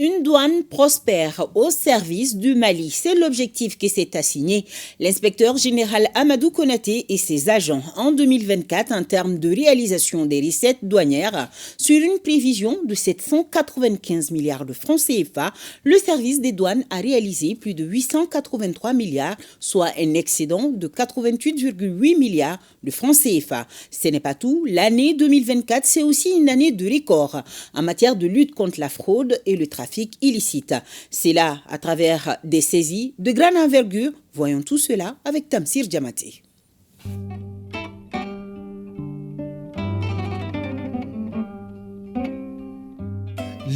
Une douane prospère au service du Mali. C'est l'objectif qui s'est assigné l'inspecteur général Amadou Konaté et ses agents en 2024 en termes de réalisation des recettes douanières. Sur une prévision de 795 milliards de francs CFA, le service des douanes a réalisé plus de 883 milliards, soit un excédent de 88,8 milliards de francs CFA. Ce n'est pas tout. L'année 2024, c'est aussi une année de record en matière de lutte contre la fraude et le trafic illicite. C'est là, à travers des saisies de grande envergure. Voyons tout cela avec Tamsir Diamaté.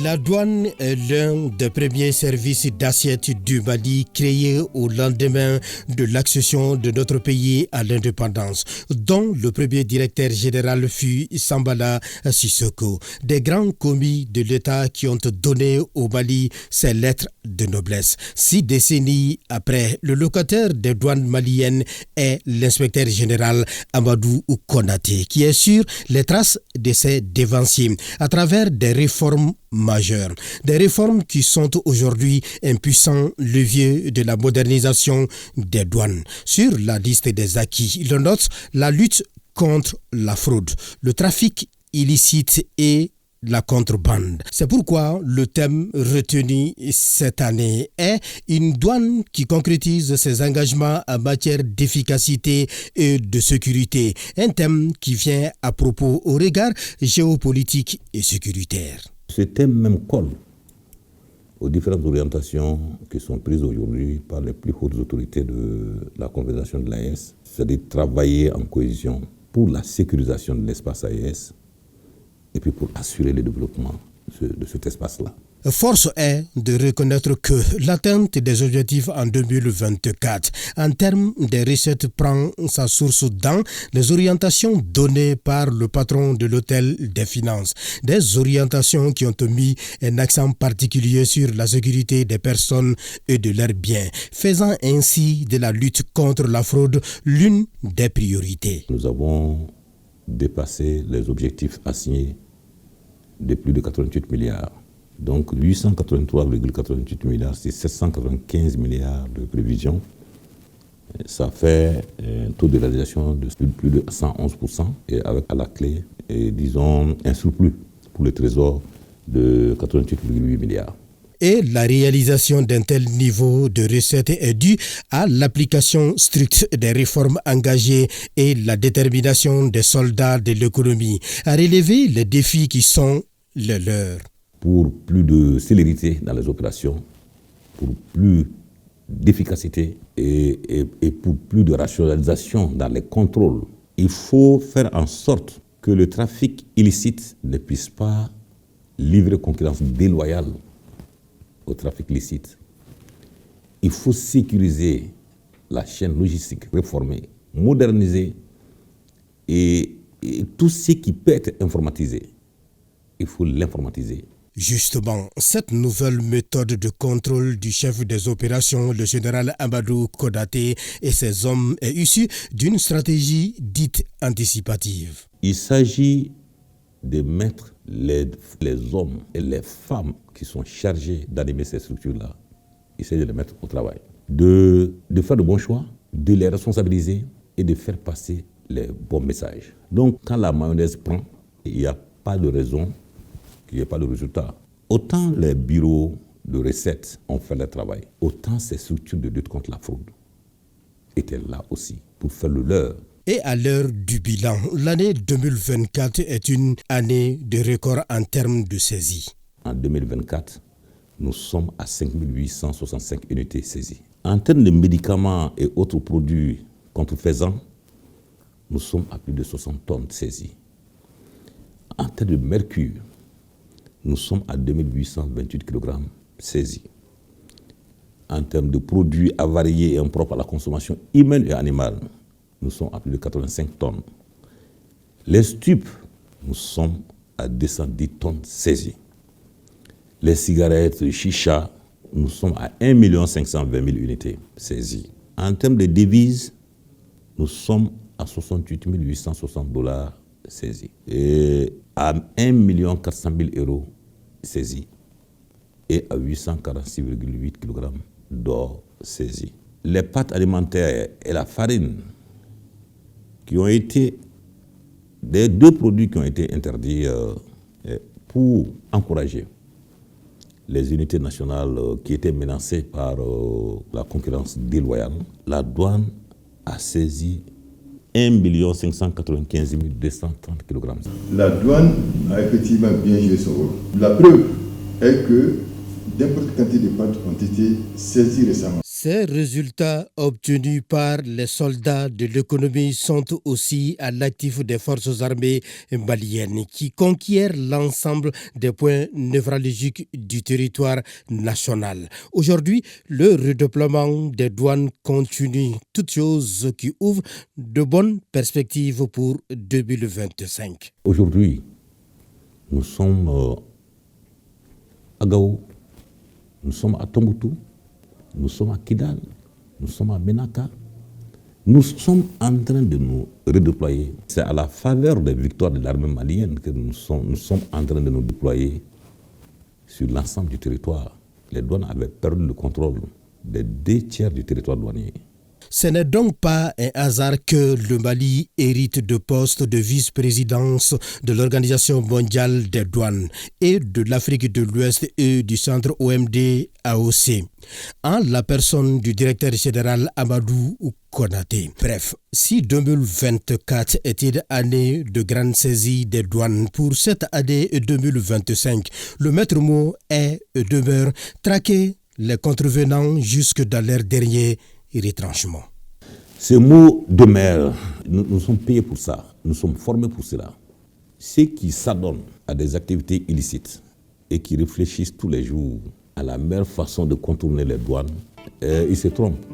La douane est l'un des premiers services d'assiette du Mali créé au lendemain de l'accession de notre pays à l'indépendance, dont le premier directeur général fut Sambala Sissoko. Des grands commis de l'État qui ont donné au Mali ses lettres de noblesse. 6 décennies après, le locataire des douanes maliennes est l'inspecteur général Amadou Konaté, qui est sur les traces de ses dévanciers à travers des réformes majeures. Des réformes qui sont aujourd'hui un puissant levier de la modernisation des douanes. Sur la liste des acquis, il note la lutte contre la fraude, le trafic illicite et la contrebande. C'est pourquoi le thème retenu cette année est une douane qui concrétise ses engagements en matière d'efficacité et de sécurité. Un thème qui vient à propos au regard géopolitique et sécuritaire. Ce thème même colle aux différentes orientations qui sont prises aujourd'hui par les plus hautes autorités de la Confédération de l'AES, c'est-à-dire travailler en cohésion pour la sécurisation de l'espace AES et puis pour assurer le développement de cet espace-là. Force est de reconnaître que l'atteinte des objectifs en 2024 en termes des recettes prend sa source dans les orientations données par le patron de l'hôtel des finances. Des orientations qui ont mis un accent particulier sur la sécurité des personnes et de leurs biens, faisant ainsi de la lutte contre la fraude l'une des priorités. Nous avons dépassé les objectifs assignés de plus de 88 milliards. Donc 883,88 milliards, c'est 795 milliards de prévisions. Ça fait un taux de réalisation de plus de 111% et avec à la clé, disons, un surplus pour le trésor de 88,8 milliards. Et la réalisation d'un tel niveau de recettes est due à l'application stricte des réformes engagées et la détermination des soldats de l'économie à relever les défis qui sont les leurs. Pour plus de célérité dans les opérations, pour plus d'efficacité et pour plus de rationalisation dans les contrôles, il faut faire en sorte que le trafic illicite ne puisse pas livrer concurrence déloyale au trafic licite. Il faut sécuriser la chaîne logistique, réformer, moderniser et tout ce qui peut être informatisé, il faut l'informatiser. Justement, cette nouvelle méthode de contrôle du chef des opérations, le général Amadou Konaté et ses hommes, est issue d'une stratégie dite anticipative. Il s'agit de mettre les hommes et les femmes qui sont chargés d'animer ces structures-là, il s'agit de les mettre au travail, de faire de bons choix, de les responsabiliser et de faire passer les bons messages. Donc, quand la mayonnaise prend, il n'y a pas de raison qu'il n'y ait pas de résultat. Autant les bureaux de recettes ont fait le travail, autant ces structures de lutte contre la fraude étaient là aussi pour faire le leur. Et à l'heure du bilan, l'année 2024 est une année de record en termes de saisie. En 2024, nous sommes à 5 865 unités saisies. En termes de médicaments et autres produits contrefaisants, nous sommes à plus de 60 tonnes saisies. En termes de mercure, nous sommes à 2828 kg saisis. En termes de produits avariés et impropres à la consommation humaine et animale, nous sommes à plus de 85 tonnes. Les stupes, nous sommes à 210 tonnes saisies. Les cigarettes, les chichas, nous sommes à 1 520 000 unités saisies. En termes de devises, nous sommes à 68 860 $ saisis. Et à 1 400 000 € saisis. et à 846,8 kg d'or saisi. Les pâtes alimentaires et la farine, qui ont été des deux produits qui ont été interdits pour encourager les unités nationales qui étaient menacées par la concurrence déloyale. La douane a saisi 1 595 230 kg. La douane a effectivement bien joué son rôle. La preuve est que d'importantes quantités de pâtes ont été saisies récemment. Ces résultats obtenus par les soldats de l'économie sont aussi à l'actif des forces armées maliennes qui conquièrent l'ensemble des points névralgiques du territoire national. Aujourd'hui, le redéploiement des douanes continue, toute chose qui ouvre de bonnes perspectives pour 2025. Aujourd'hui, nous sommes à Gao, nous sommes à Tombouctou, nous sommes à Kidal, nous sommes à Ménaka. Nous sommes en train de nous redéployer. C'est à la faveur des victoires de l'armée malienne que nous sommes en train de nous déployer sur l'ensemble du territoire. Les douanes avaient perdu le contrôle des 2/3 du territoire douanier. Ce n'est donc pas un hasard que le Mali hérite de postes de vice-présidence de l'Organisation mondiale des douanes et de l'Afrique de l'Ouest et du centre OMD AOC, en la personne du directeur général Amadou Konaté. Bref, si 2024 était année de grande saisie des douanes, pour cette année 2025, le maître mot est et demeure traquer les contrevenants jusque dans leur dernier retranchement. Ce mot demeure. Nous sommes payés pour ça. Nous sommes formés pour cela. Ceux qui s'adonnent à des activités illicites et qui réfléchissent tous les jours à la meilleure façon de contourner les douanes, ils se trompent.